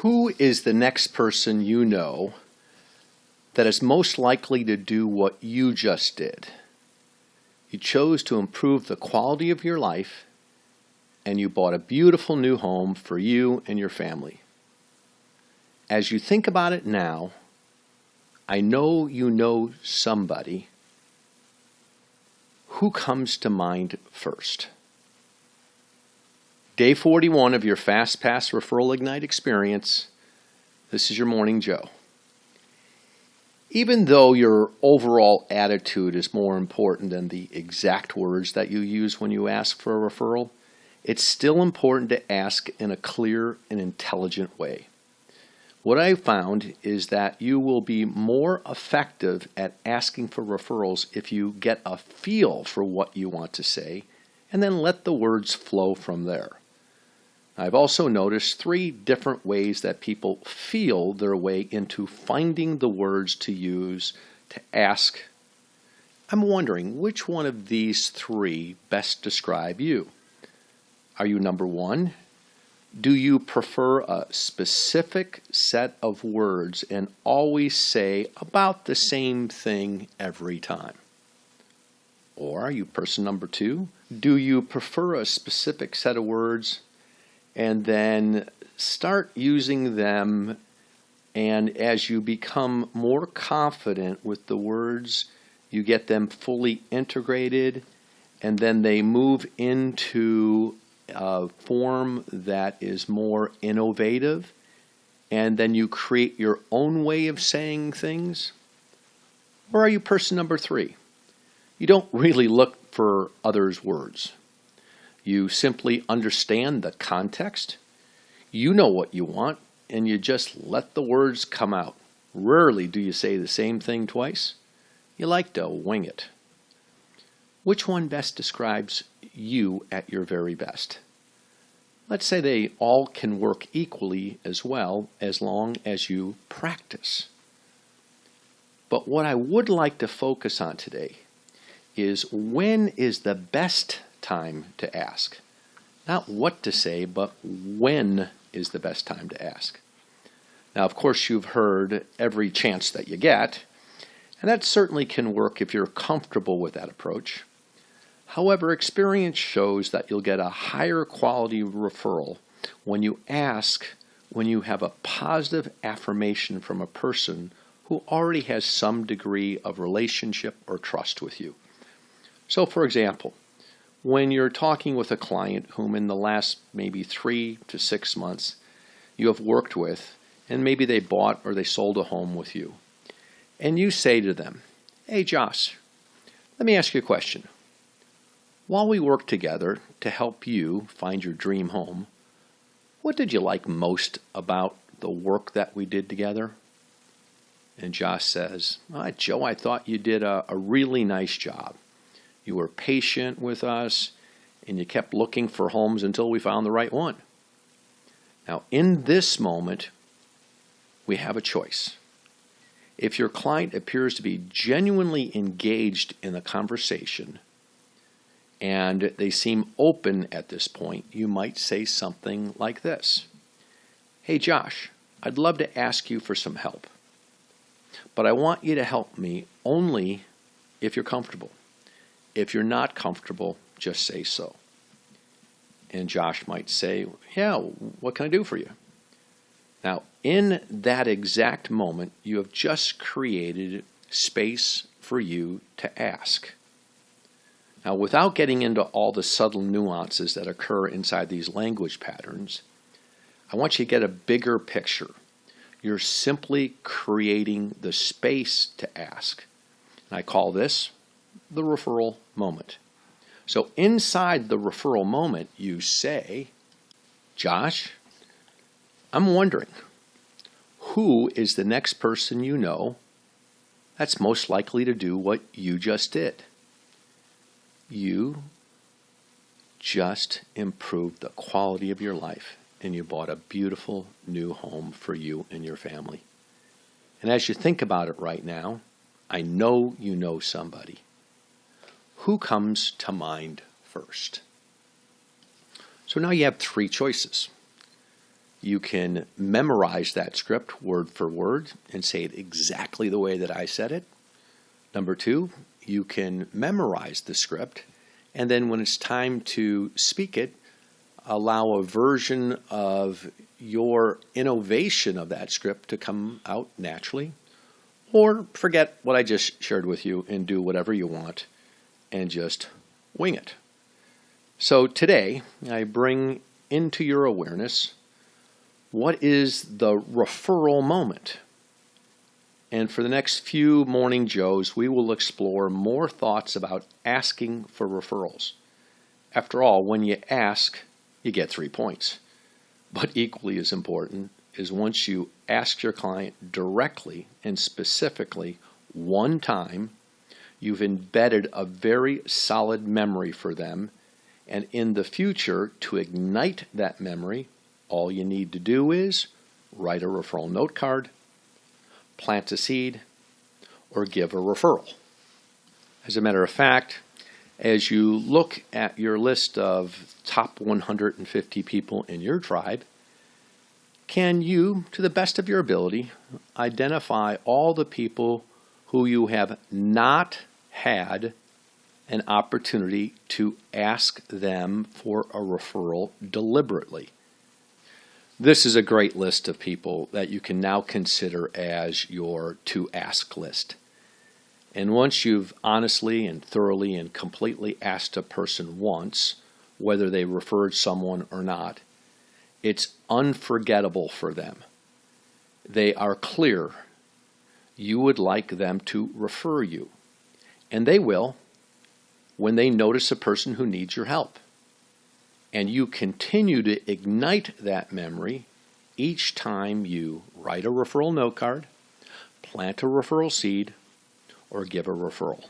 Who is the next person you know that is most likely to do what you just did? You chose to improve the quality of your life, and you bought a beautiful new home for you and your family. As you think about it now, I know you know somebody. Who comes to mind first? Day 41 of your Fast Pass Referral Ignite experience. This is your Morning Joe. Even though your overall attitude is more important than the exact words that you use when you ask for a referral, it's still important to ask in a clear and intelligent way. What I found is that you will be more effective at asking for referrals if you get a feel for what you want to say and then let the words flow from there. I've also noticed 3 different ways that people feel their way into finding the words to use to ask. I'm wondering which one of these 3 best describe you. Are you number 1? Do you prefer a specific set of words and always say about the same thing every time? Or are you person number 2? Do you prefer a specific set of words and then start using them, and as you become more confident with the words, you get them fully integrated, and then they move into a form that is more innovative, and then you create your own way of saying things? Or are you person number 3? You don't really look for others' words. You simply understand the context, you know what you want, and you just let the words come out. Rarely do you say the same thing twice. You like to wing it. Which one best describes you at your very best? Let's say they all can work equally as well as long as you practice. But what I would like to focus on today is when is the best time to ask. Not what to say, but when is the best time to ask. Now, of course, you've heard every chance that you get, and that certainly can work if you're comfortable with that approach. However, experience shows that you'll get a higher quality referral when you ask when you have a positive affirmation from a person who already has some degree of relationship or trust with you. So, for example, when you're talking with a client whom in the last maybe 3 to 6 months you have worked with, and maybe they bought or they sold a home with you, and you say to them, "Hey Josh, let me ask you a question. While we worked together to help you find your dream home, what did you like most about the work that we did together?" And Josh says, "Joe, I thought you did a really nice job. You were patient with us, and you kept looking for homes until we found the right one." Now, in this moment, we have a choice. If your client appears to be genuinely engaged in the conversation, and they seem open at this point, you might say something like this. "Hey Josh, I'd love to ask you for some help, but I want you to help me only if you're comfortable. If you're not comfortable, just say so." And Josh might say, "Yeah, what can I do for you?" Now, in that exact moment, you have just created space for you to ask. Now, without getting into all the subtle nuances that occur inside these language patterns, I want you to get a bigger picture. You're simply creating the space to ask. And I call this the referral moment. So inside the referral moment, you say, "Josh, I'm wondering, who is the next person you know that's most likely to do what you just did? You just improved the quality of your life, and you bought a beautiful new home for you and your family. And as you think about it right now, I know you know somebody. Who comes to mind first?" So now you have 3 choices. You can memorize that script word for word and say it exactly the way that I said it. Number two, you can memorize the script, and then when it's time to speak it, allow a version of your innovation of that script to come out naturally, or forget what I just shared with you and do whatever you want and just wing it. So today, I bring into your awareness, what is the referral moment? And for the next few Morning Joes, we will explore more thoughts about asking for referrals. After all, when you ask, you get 3 points. But equally as important is once you ask your client directly and specifically one time, you've embedded a very solid memory for them. And in the future, to ignite that memory, all you need to do is write a referral note card, plant a seed, or give a referral. As a matter of fact, as you look at your list of top 150 people in your tribe, can you, to the best of your ability, identify all the people who you have not had an opportunity to ask them for a referral deliberately? This is a great list of people that you can now consider as your to ask list. And once you've honestly and thoroughly and completely asked a person once, whether they referred someone or not, it's unforgettable for them. They are clear you would like them to refer you. And they will when they notice a person who needs your help. And you continue to ignite that memory each time you write a referral note card, plant a referral seed, or give a referral.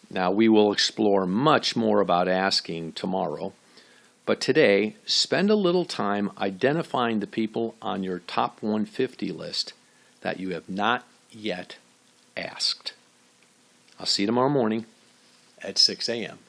Now, we will explore much more about asking tomorrow, but today, spend a little time identifying the people on your top 150 list that you have not yet asked. I'll see you tomorrow morning at 6 a.m.